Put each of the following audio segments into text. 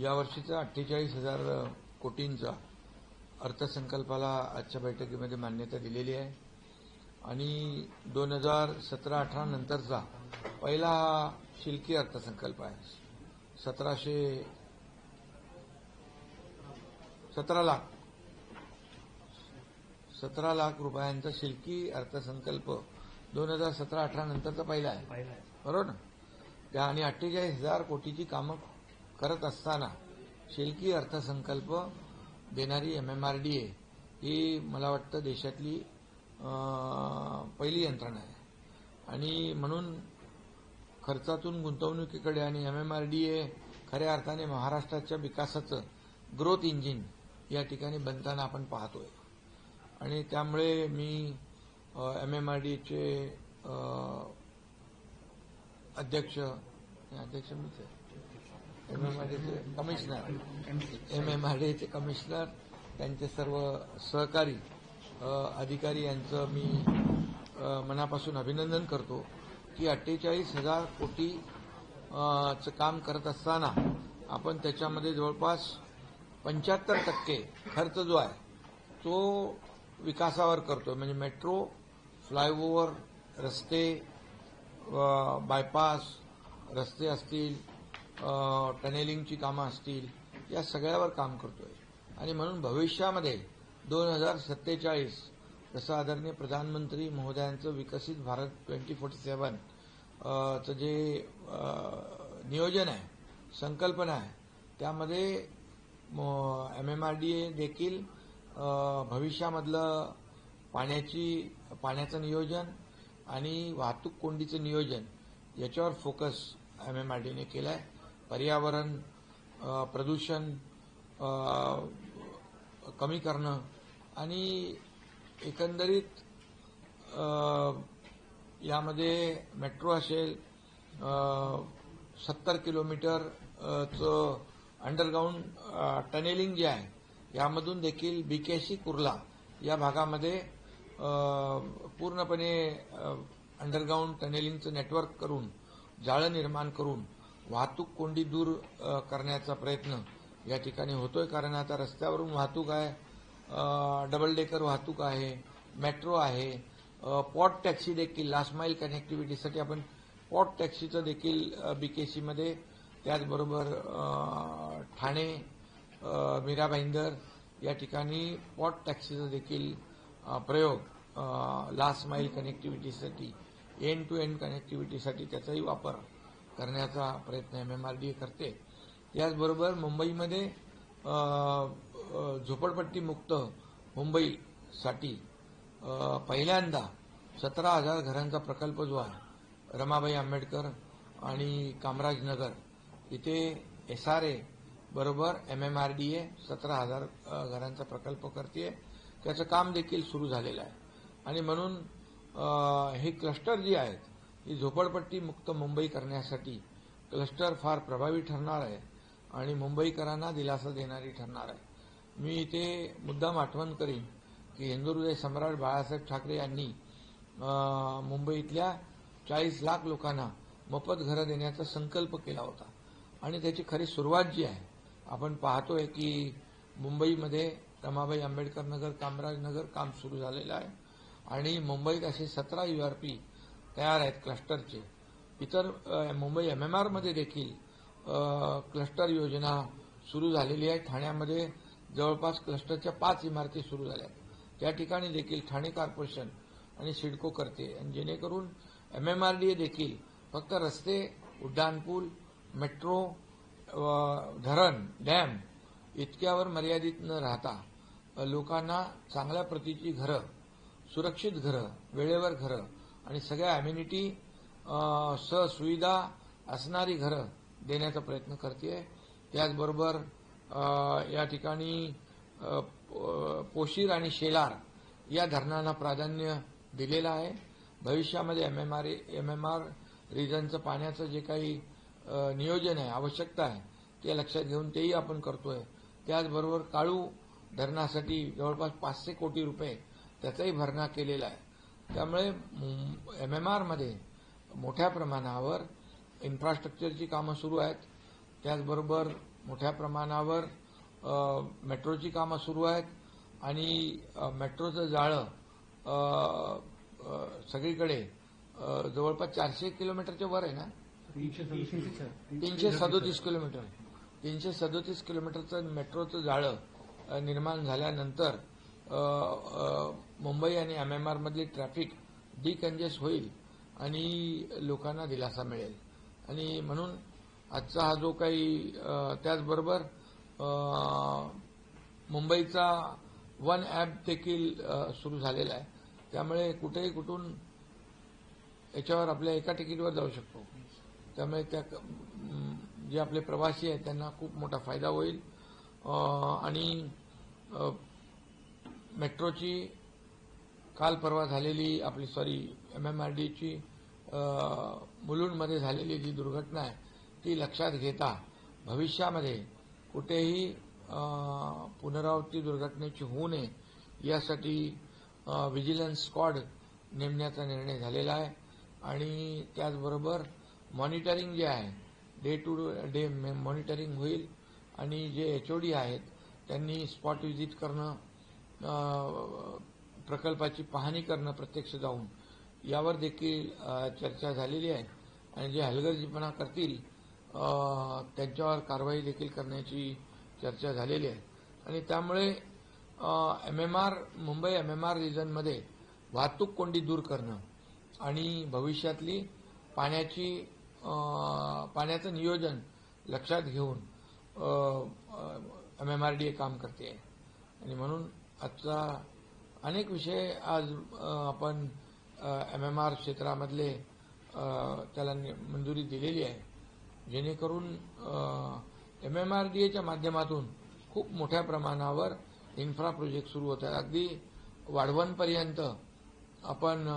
यावर्षीचा 48,000 कोटींचा अर्थसंकल्पाला आजच्या बैठकीमध्ये मान्यता दिलेली आहे आणि 2017-18 नंतरचा पहिला शिल्की अर्थसंकल्प आहे. 17 लाख रुपयांचा शिल्की अर्थसंकल्प 2017-18 नंतरचा पहिला आहे, बरोबर ना. त्या आणि 48,000 कोटीची कामं करत असताना शिल्की अर्थसंकल्प देणारी MMRDA ही मला वाटतं देशातली पहिली यंत्रणा आहे आणि म्हणून खर्चातून गुंतवणुकीकडे आणि MMRDA खऱ्या अर्थाने महाराष्ट्राच्या विकासाचं ग्रोथ इंजिन या ठिकाणी बनताना आपण पाहतोय आणि त्यामुळे मी MMRDAचे अध्यक्ष मीच आहे, MMRDAचे कमिशनर त्यांचे सर्व सहकारी अधिकारी यांचं मी मनापासून अभिनंदन करतो की 48,000 कोटीचं काम करत असताना आपण त्याच्यामध्ये जवळपास 75% खर्च जो आहे तो विकासावर करतोय. म्हणजे मेट्रो, फ्लायओव्हर, रस्ते, बायपास रस्ते असतील, टनेलिंगची कामं असतील, या सगळ्यावर काम करतोय आणि म्हणून भविष्यामध्ये 2047 जसं आदरणीय प्रधानमंत्री महोदयांचं विकसित भारत 2047 चं जे नियोजन आहे, संकल्पना आहे, त्यामध्ये MMRDA देखील भविष्यामधलं पाण्याचं नियोजन आणि वाहतूक कोंडीचं नियोजन याच्यावर फोकस MMRDAने केला आहे. पर्यावरण, प्रदूषण कमी करणं आणि एकंदरीत यामध्ये मेट्रो असेल, 70 किलोमीटरचं अंडरग्राऊंड टनेलिंग जे आहे यामधून देखील BKC कुर्ला या भागामध्ये पूर्णपणे अंडरग्राऊंड टनेलिंगचं नेटवर्क करून जाळं निर्माण करून वाहतूक कोंडी दूर करण्याचा प्रयत्न या ठिकाणी होतोय. कारण आता रस्त्यावरून वाहतूक आहे, डबल डेकर वाहतूक आहे, मेट्रो आहे, पॉट टॅक्सी देखील लास्ट माईल कनेक्टिव्हिटीसाठी आपण पॉट टॅक्सीचं देखील BKCमध्ये, त्याचबरोबर ठाणे, मीरा भाईंदर या ठिकाणी पॉट टॅक्सीचा देखील प्रयोग लास्ट माईल कनेक्टिव्हिटीसाठी, एंड टू एंड कनेक्टिव्हिटीसाठी त्याचाही वापर करण्याचा प्रयत्न MMRDA करते. त्याचबरोबर मुंबईमध्ये झोपडपट्टी मुक्त मुंबईसाठी पहिल्यांदा 17,000 घरांचा प्रकल्प जो आहे रमाबाई आंबेडकर आणि कामराज नगर इथे SRA बरोबर MMRDA 17,000 घरांचा प्रकल्प करते. त्याचं काम देखील सुरू झालेलं आहे आणि म्हणून हे क्लस्टर जी आहेत ही झोपडपट्टी मुक्त मुंबई करण्यासाठी क्लस्टर फार प्रभावी ठरणार आहे आणि मुंबईकरांना दिलासा देणारी ठरणार आहे. मी इथे मुद्दाम आठवण करीन की हिंदुहृदय सम्राट बाळासाहेब ठाकरे यांनी मुंबईतल्या 40 लाख लोकांना मोफत घरं देण्याचा संकल्प केला होता आणि त्याची खरी सुरुवात जी आहे आपण पाहतोय की मुंबईमध्ये रमाबाई आंबेडकर नगर, कामराज नगर काम सुरू झालेलं आहे आणि मुंबईत असे 17 URP तयार आहेत क्लस्टरचे. इतर मुंबई MMRमध्ये देखील क्लस्टर योजना सुरू झालेली आहे. ठाण्यामध्ये जवळपास क्लस्टरच्या 5 इमारती सुरू झाल्या आहेत. त्या ठिकाणी देखील ठाणे कॉर्पोरेशन आणि सिडको करते आणि जेणेकरून MMRDA देखील फक्त रस्ते, उड्डाणपूल, मेट्रो, धरण, डॅम इतक्यावर मर्यादित न राहता लोकांना चांगल्या प्रतीची घरं, सुरक्षित घरं, वेळेवर घरं आणि सगळ्या अम्युनिटी सुविधा असणारी घरं देण्याचा प्रयत्न करते. त्याचबरोबर या ठिकाणी पोशीर आणि शेलार या धरणांना प्राधान्य दिलेलं आहे. भविष्यामध्ये MMR रिजनचं पाण्याचं जे काही नियोजन आहे, आवश्यकता आहे ते लक्षात घेऊन तेही आपण करतोय. त्याचबरोबर काळू धरणासाठी जवळपास 500 कोटी रुपये त्याचाही भरणा केलेला आहे. त्यामुळे MMRमध्ये मोठ्या प्रमाणावर इन्फ्रास्ट्रक्चरची कामं सुरू आहेत. त्याचबरोबर मोठ्या प्रमाणावर मेट्रोची कामं सुरू आहेत आणि मेट्रोचं जाळं सगळीकडे जवळपास 400 किलोमीटरच्या वर आहे ना, 337 किलोमीटर, 337 किलोमीटरचं मेट्रोचं जाळं निर्माण झाल्यानंतर मुंबई आणि MMR मधली ट्रॅफिक डिकंजेस्ट होईल आणि लोकांना दिलासा मिळेल. आणि म्हणून आजचा हा जो काही त्याचबरोबर मुंबईचा वन ॲप देखील सुरू झालेला आहे. त्यामुळे कुठेही कुठून याच्यावर आपल्या एका तिकीटवर जाऊ शकतो. त्यामुळे त्या जे आपले प्रवासी आहेत त्यांना खूप मोठा फायदा होईल. आणि मेट्रोची काल परवा झालेली MMRDची मुलुंडमध्ये झालेली जी दुर्घटना आहे ती लक्षात घेता भविष्यामध्ये कुठेही पुनरावृत्ती दुर्घटनेची होऊ नये यासाठी व्हिजिलन्स स्क्वॉड नेमण्याचा निर्णय झालेला आहे. आणि त्याचबरोबर मॉनिटरिंग जे आहे डे टू डे मॉनिटरिंग होईल आणि जे HOD आहेत त्यांनी स्पॉट व्हिजिट करणं, प्रकल्पाची पाहणी करणं प्रत्यक्ष जाऊन यावर देखील चर्चा झालेली आहे. आणि जे हलगर्जीपणा करतील त्यांच्यावर कारवाई देखील करण्याची चर्चा झालेली आहे. आणि त्यामुळे मुंबई MMR रिजनमध्ये वाहतूक कोंडी दूर करणं आणि भविष्यातली पाण्याचं नियोजन लक्षात घेऊन MMRDA काम करते. आणि म्हणून आजचा अनेक विषय आज आपण MMR क्षेत्रामधले त्याला मंजुरी दिलेली आहे, जेणेकरून MMRDAच्या माध्यमातून खूप मोठ्या प्रमाणावर इन्फ्रा प्रोजेक्ट सुरू होत आहेत. अगदी वाढवणपर्यंत आपण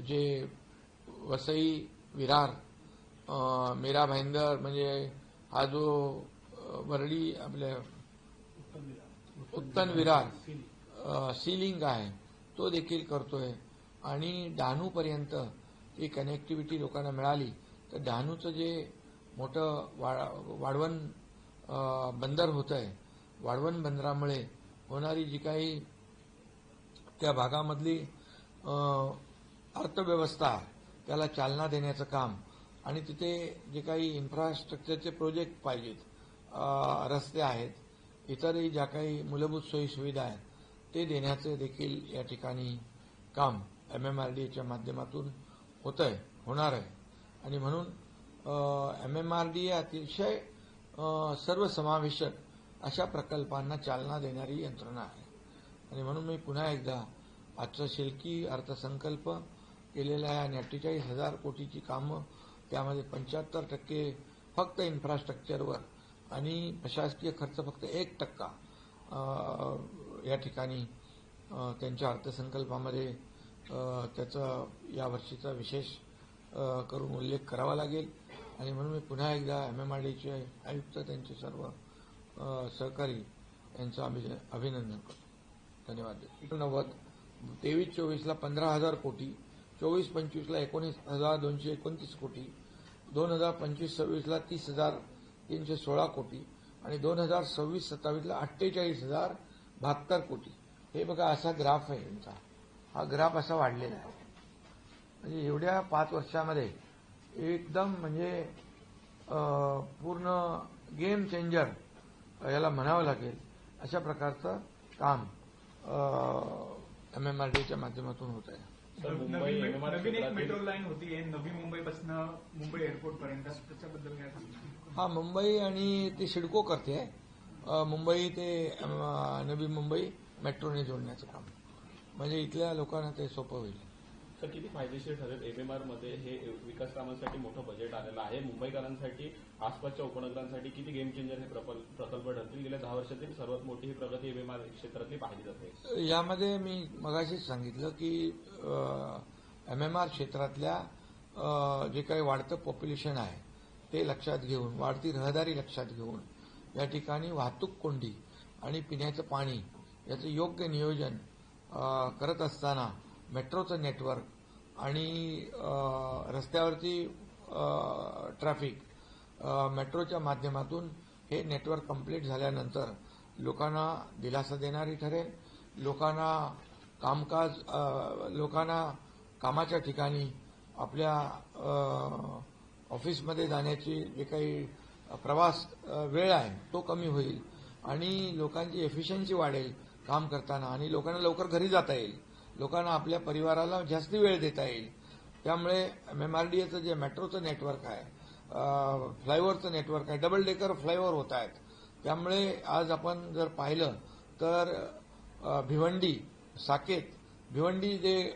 जे वसई विरार, मीरा भाईंदर म्हणजे हा जो वरळी आपल्या उत्तन विरार सीलिंग आहे तो देखील करतोय. आणि डहाणूपर्यंत ती कनेक्टिव्हिटी लोकांना मिळाली तर डहाणूचं जे मोठं वाढवण बंदर होत आहे, वाढवण बंदरामुळे होणारी जी काही त्या भागामधली अर्थव्यवस्था त्याला चालना देण्याचं काम आणि तिथे जे काही इन्फ्रास्ट्रक्चरचे प्रोजेक्ट पाहिजेत, रस्ते आहेत, इतरही ज्या काही मूलभूत सोयी सुविधा आहेत ते देण्याचे देखील या ठिकाणी काम MMRDAच्या माध्यमातून होणार आहे. आणि म्हणून MMRDA अतिशय सर्वसमावेशक अशा प्रकल्पांना चालना देणारी यंत्रणा आहे. आणि म्हणून मी पुन्हा एकदा आजचा शेलकी अर्थसंकल्प केलेला आहे आणि 48,000 कोटीची कामं, त्यामध्ये 75% फक्त इन्फ्रास्ट्रक्चरवर आणि प्रशासकीय खर्च फक्त 1% या ठिकाणी त्यांच्या अर्थसंकल्पामध्ये त्याचा यावर्षीचा विशेष करून उल्लेख करावा लागेल. आणि म्हणून मी पुन्हा एकदा MMRDAचे आयुक्त, त्यांचे सर्व सहकारी यांचं अभिनंदन करतो. धन्यवाद. 23-24ला 15,000 कोटी, 24-25ला 19,229 कोटी, 2025-26ला 30,316 कोटी आणि 2026-27ला 48,072 कोटी. हे बघा असा ग्राफ आहे यांचा. हा ग्राफ असा वाढलेला आहे. म्हणजे एवढ्या 5 वर्षामध्ये एकदम म्हणजे पूर्ण गेम चेंजर याला म्हणावं लागेल अशा प्रकारचं काम MMRDAच्या माध्यमातून होत आहे. नवीन एक मेट्रो लाईन होती नवी मुंबईपासून मुंबई एअरपोर्ट पर्यंत, त्याच्याबद्दल काय सांगता? हा, मुंबई आणि ती सिडको करते. मुंबई ते नवी मुंबई मेट्रोने जोडण्याचं काम, म्हणजे इथल्या लोकांना ते सोपं होईल. तर किती फायदेशीर ठरेल? MMR मध्ये हे विकास कामांसाठी मोठं बजेट आलेलं आहे. मुंबईकरांसाठी, आसपासच्या उपनगरांसाठी किती गेम चेंजर हे प्रकल्प ठरतील? गेल्या 10 वर्षातील सर्वात मोठी ही प्रगती MMR क्षेत्रातली पाहिली जाते. यामध्ये मी मगाशीच सांगितलं की MMR क्षेत्रातल्या जे काही वाढतं पॉप्युलेशन आहे ते लक्षात घेऊन, वाढती रहदारी लक्षात घेऊन या ठिकाणी वाहतूक कोंडी आणि पिण्याचं पाणी याचं योग्य नियोजन करत असताना मेट्रोचं नेटवर्क आणि रस्त्यावरती ट्रॅफिक मेट्रोच्या माध्यमातून हे नेटवर्क कंप्लीट झाल्यानंतर लोकांना दिलासा देणारी ठरेल. लोकांना कामाच्या ठिकाणी आपल्या ऑफिसमध्ये जाण्याची जे काही प्रवास वेळ आहे तो कमी होईल आणि लोकांची एफिशियन्सी वाढेल काम करताना आणि लोकांना लवकर घरी जाता येईल. लोकांना आपल्या परिवाराला जास्ती वेळ देता येईल. त्यामुळे MMRDAचं जे मेट्रोचं नेटवर्क आहे, फ्लायओव्हरचं नेटवर्क आहे, डबल डेकर फ्लायओव्हर होत आहेत. त्यामुळे आज आपण जर पाहिलं तर भिवंडी साकेत, भिवंडी जे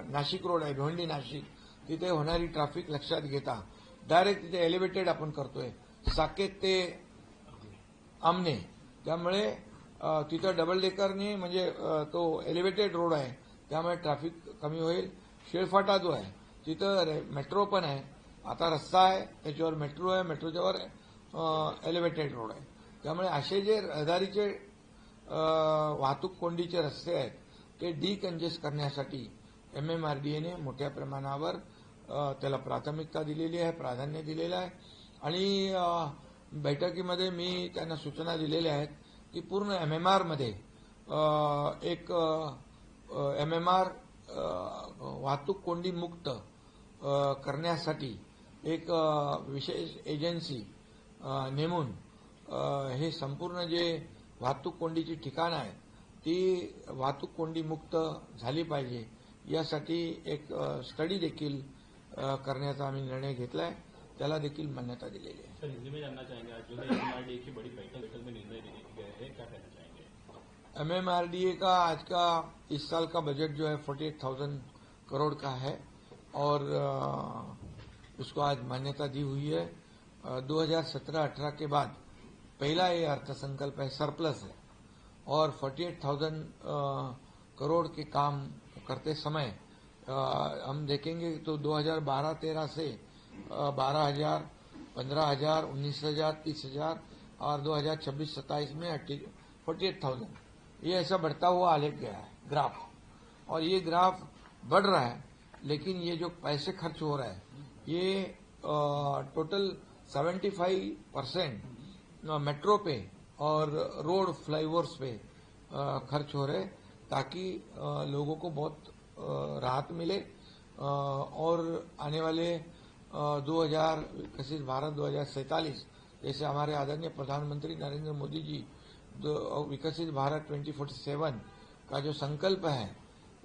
नाशिक रोड आहे, भिवंडी नाशिक, तिथे होणारी ट्रॅफिक लक्षात घेता डायरेक्ट तिथे एलिव्हेटेड आपण करतोय साकेत ते आमने. त्यामुळे तिथं डबल डेकरने म्हणजे तो एलिव्हेटेड रोड आहे त्यामुळे ट्रॅफिक कमी होईल. शेळफाटा जो आहे तिथं मेट्रो पण आहे, आता रस्ता आहे त्याच्यावर मेट्रो आहे, मेट्रोच्यावर एलिव्हेटेड रोड आहे. त्यामुळे असे जे रहदारीचे वाहतूक कोंडीचे रस्ते आहेत ते डिकंजेस्ट करण्यासाठी MMRDAने मोठ्या प्रमाणावर त्याला प्राथमिकता दिलेली आहे, प्राधान्य दिलेलं आहे. आणि बैठकीमध्ये मी त्यांना सूचना दिलेल्या आहेत की पूर्ण MMR मध्ये एक MMR वाहतूक कोंडी मुक्त करण्यासाठी एक विशेष एजन्सी नेमून हे संपूर्ण जे वाहतूक कोंडीची ठिकाणं आहेत ती वाहतूक कोंडी मुक्त झाली पाहिजे यासाठी एक स्टडी देखील करण्याचा आम्ही निर्णय घेतलाय. त्याला देखील मान्यता दिलेली आहे. सर, हिंदी में जानना चाहेंगे, आज जो है MMRDA की बड़ी बैठक में निर्णय लिया गया है, क्या कहना चाहेंगे? MMRDA का आज का इस साल का बजट जो है 48,000 करोड़ का है और उसको आज मान्यता दी हुई है. 2017-18 के बाद पहला ये अर्थसंकल्प है, सरप्लस है और 48,000 करोड़ के काम करते समय हम देखेंगे तो 2012-13 से 12,000, 15,000, 19,000, 30,000 और 2026-27 में 48,000 ये ऐसा बढ़ता हुआ आलेख गया है ग्राफ. और ये ग्राफ बढ़ रहा है लेकिन ये जो पैसे खर्च हो रहा है ये टोटल 75% मेट्रो पे और रोड फ्लाईओवर्स पे खर्च हो रहे ताकि लोगों को बहुत राहत मिले और आने वाले 2021 भारत 2047 जैसे हमारे आदरणीय प्रधानमंत्री नरेंद्र मोदी जी विकसित भारत 2047 का जो संकल्प है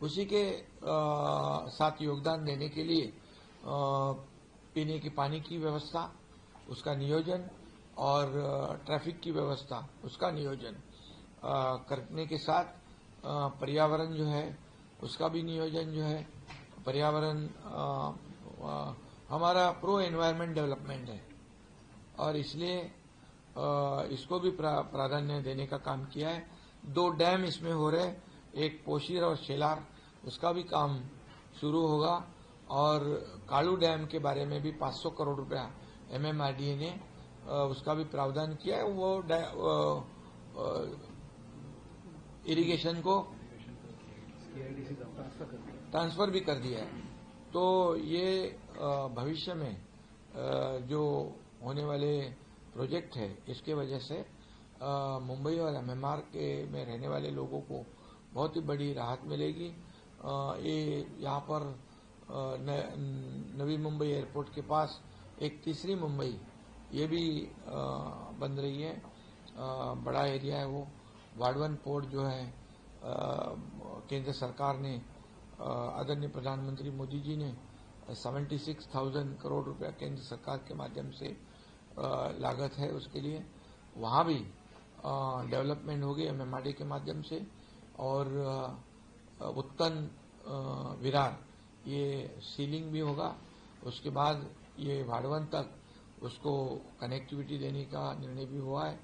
उसी के साथ योगदान देने के लिए पीने के पानी की व्यवस्था, उसका नियोजन और ट्रैफिक की व्यवस्था, उसका नियोजन करने के साथ पर्यावरण जो है उसका भी नियोजन जो है. पर्यावरण हमारा प्रो एनवायरमेंट डेवलपमेंट है और इसलिए इसको भी प्राधान्य देने का काम किया है. 2 डैम इसमें हो रहे, एक पोशीर और शेलार, उसका भी काम शुरू होगा और कालू डैम के बारे में भी 500 करोड़ रुपया MMRDA ने उसका भी प्रावधान किया है. वो इरिगेशन को ट्रांसफर भी कर दिया है. तो ये भविष्य में जो होने वाले प्रोजेक्ट है इसके वजह से मुंबई और MMR के में रहने वाले लोगों को बहुत ही बड़ी राहत मिलेगी. ये यहाँ पर नवी मुंबई एयरपोर्ट के पास एक तीसरी मुंबई ये भी बन रही है. बड़ा एरिया है वो. वाडवन पोर्ट जो है केंद्र सरकार ने आदरणीय प्रधानमंत्री मोदी जी ने 76,000 करोड़ रुपया केंद्र सरकार के माध्यम से लागत है उसके लिए. वहाँ भी डेवलपमेंट होगी MMRDA के माध्यम से. और उत्तन विरार ये सीलिंग भी होगा. उसके बाद ये वाडवन तक उसको कनेक्टिविटी देने का निर्णय भी हुआ है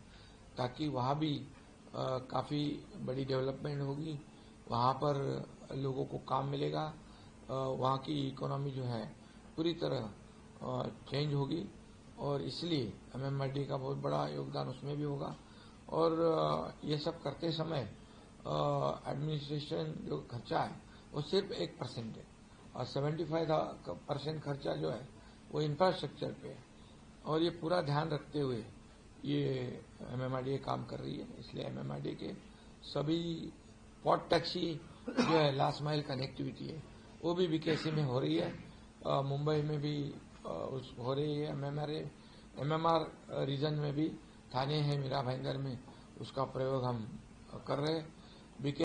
ताकि वहाँ भी काफ़ी बड़ी डेवलपमेंट होगी. वहाँ पर लोगों को काम मिलेगा. वहाँ की इकोनॉमी जो है पूरी तरह चेंज होगी और इसलिए MMRDA का बहुत बड़ा योगदान उसमें भी होगा. और ये सब करते समय एडमिनिस्ट्रेशन जो खर्चा है वो सिर्फ 1% है और 75% खर्चा जो है वो इंफ्रास्ट्रक्चर पे है. और ये पूरा ध्यान रखते हुए ये MMRDA काम कर रही है, इसलिए MMRDA के सभी पॉट टैक्सी जो है लास्ट माइल कनेक्टिविटी है वो भी BKC में हो रही है, मुंबई में भी हो रही है, MMR रीजन में भी थाने है मीरा भाईंदर में, उसका प्रयोग हम कर रहे हैं।